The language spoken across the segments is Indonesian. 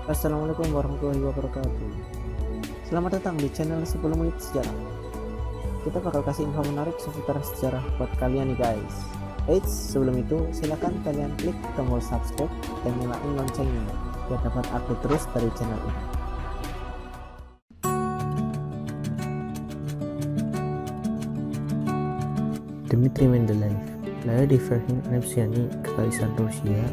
Assalamualaikum warahmatullahi wabarakatuh. Selamat datang di channel 10 menit sejarah. Kita bakal kasih info menarik seputar sejarah buat kalian nih guys. Eits, sebelum itu silakan kalian klik tombol subscribe dan nyalain loncengnya biar dapat update terus dari channel ini. Dmitri Mendeleev lahir di Verkhin, Nebrasky, Kekaisaran Rusia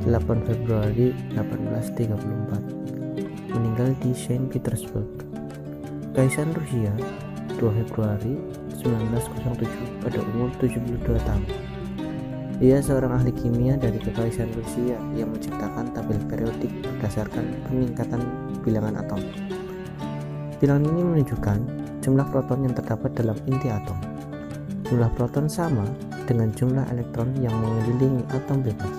8 Februari 1834, meninggal di Saint Petersburg, Kekaisaran Rusia 2 Februari 1907 pada umur 72 tahun. Dia seorang ahli kimia dari Kekaisaran Rusia yang menciptakan tabel periodik berdasarkan peningkatan bilangan atom. Bilangan ini menunjukkan jumlah proton yang terdapat dalam inti atom. Jumlah proton sama dengan jumlah elektron yang mengelilingi atom bebas.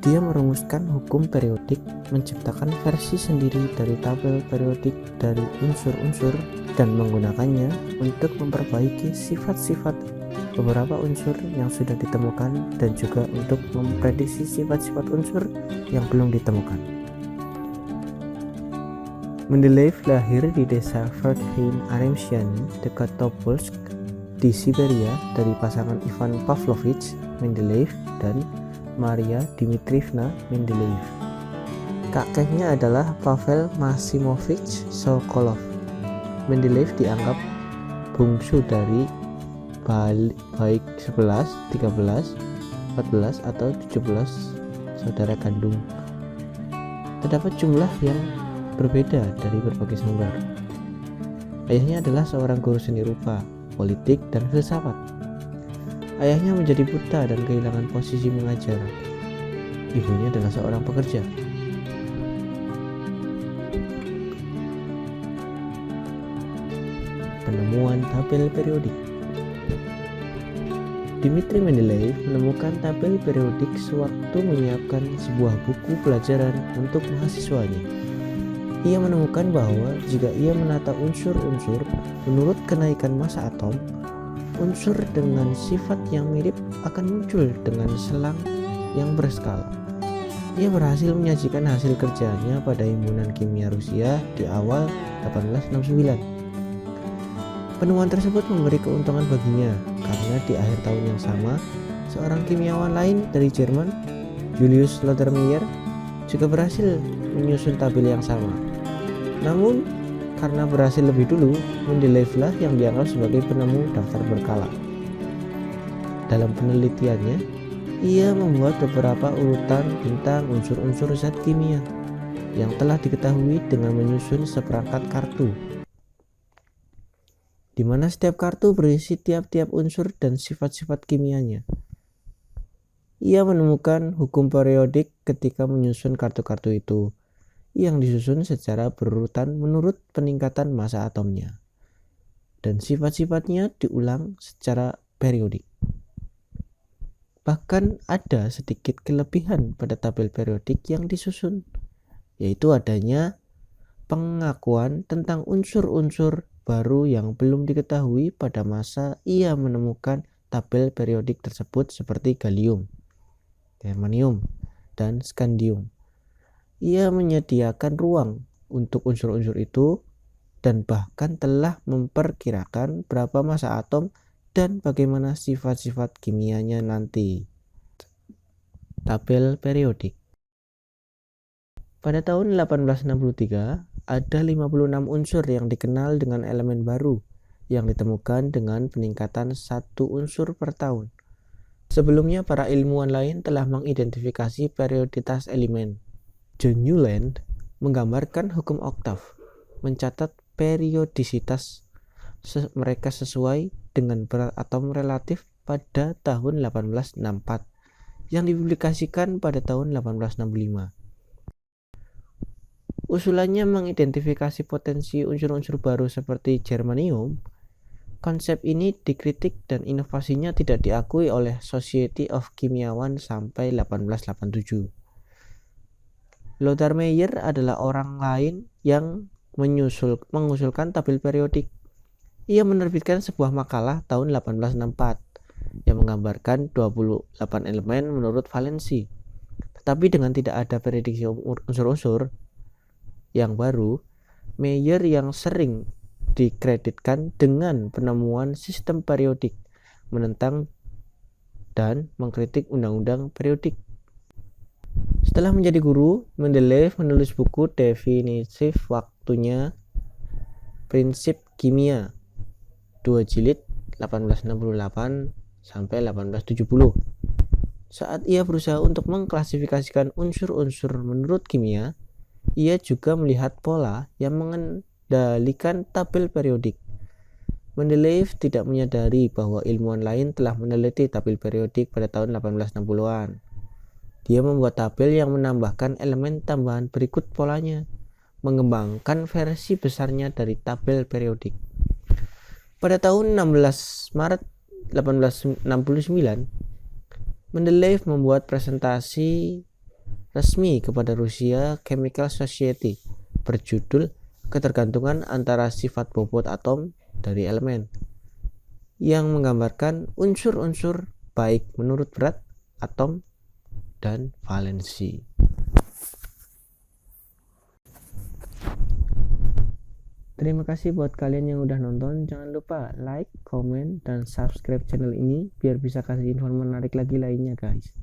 Dia merumuskan hukum periodik, menciptakan versi sendiri dari tabel periodik dari unsur-unsur dan menggunakannya untuk memperbaiki sifat-sifat beberapa unsur yang sudah ditemukan dan juga untuk memprediksi sifat-sifat unsur yang belum ditemukan. Mendeleev lahir di desa Verkhin, dekat Tobolsk di Siberia dari pasangan Ivan Pavlovich Mendeleev dan Maria Dmitrievna Mendeleev. Kakeknya adalah Pavel Maximovich Sokolov. Mendeleev dianggap bungsu dari baik 11, 13, 14 atau 17 saudara kandung. Terdapat jumlah yang berbeda dari berbagai sumber. Ayahnya adalah seorang guru seni rupa, politik, dan filsafat. Ayahnya menjadi buta dan kehilangan posisi mengajar. Ibunya adalah seorang pekerja. Penemuan tabel periodik. Dmitri Mendeleev menemukan tabel periodik sewaktu menyiapkan sebuah buku pelajaran untuk mahasiswanya. Ia menemukan bahwa jika ia menata unsur-unsur menurut kenaikan massa atom, unsur dengan sifat yang mirip akan muncul dengan selang yang berskala. Ia berhasil menyajikan hasil kerjanya pada Himpunan Kimia Rusia di awal 1869. Penemuan tersebut memberi keuntungan baginya karena di akhir tahun yang sama, seorang kimiawan lain dari Jerman, Julius Lothar-Meyer, juga berhasil menyusun tabel yang sama. Namun, karena berhasil lebih dulu, Mendeleev lah yang dianggap sebagai penemu daftar berkala. Dalam penelitiannya, ia membuat beberapa urutan tentang unsur-unsur zat kimia yang telah diketahui dengan menyusun seperangkat kartu, di mana setiap kartu berisi tiap-tiap unsur dan sifat-sifat kimianya. Ia menemukan hukum periodik ketika menyusun kartu-kartu itu, yang disusun secara berurutan menurut peningkatan massa atomnya, dan sifat-sifatnya diulang secara periodik. Bahkan ada sedikit kelebihan pada tabel periodik yang disusun, yaitu adanya pengakuan tentang unsur-unsur baru yang belum diketahui pada masa ia menemukan tabel periodik tersebut seperti gallium, germanium, dan scandium. Ia menyediakan ruang untuk unsur-unsur itu dan bahkan telah memperkirakan berapa massa atom dan bagaimana sifat-sifat kimianya nanti. Tabel periodik. Pada tahun 1863, ada 56 unsur yang dikenal dengan elemen baru yang ditemukan dengan peningkatan satu unsur per tahun. Sebelumnya, para ilmuwan lain telah mengidentifikasi perioditas elemen. John Newland menggambarkan hukum oktav, mencatat periodisitas mereka sesuai dengan berat atom relatif pada tahun 1864 yang dipublikasikan pada tahun 1865. Usulannya mengidentifikasi potensi unsur-unsur baru seperti germanium. Konsep ini dikritik dan inovasinya tidak diakui oleh Society of Kimiawan sampai 1887. Lothar-Meyer adalah orang lain yang mengusulkan tabel periodik. Ia menerbitkan sebuah makalah tahun 1864 yang menggambarkan 28 elemen menurut valensi. Tapi dengan tidak ada prediksi unsur-unsur yang baru, Mayer yang sering dikreditkan dengan penemuan sistem periodik, menentang dan mengkritik undang-undang periodik. Setelah menjadi guru, Mendeleev menulis buku definitif waktunya Prinsip Kimia, 2 jilid 1868 sampai 1870. Saat ia berusaha untuk mengklasifikasikan unsur-unsur menurut kimia, ia juga melihat pola yang mengendalikan tabel periodik. Mendeleev tidak menyadari bahwa ilmuwan lain telah meneliti tabel periodik pada tahun 1860-an. Dia membuat tabel yang menambahkan elemen tambahan berikut polanya, mengembangkan versi besarnya dari tabel periodik. Pada tahun 16 Maret 1869, Mendeleev membuat presentasi resmi kepada Russia Chemical Society berjudul Ketergantungan antara sifat bobot atom dari elemen, yang menggambarkan unsur-unsur baik menurut berat atom dan valensi. Terima kasih buat kalian yang udah nonton. Jangan lupa like, comment, dan subscribe channel ini biar bisa kasih info menarik lagi lainnya guys.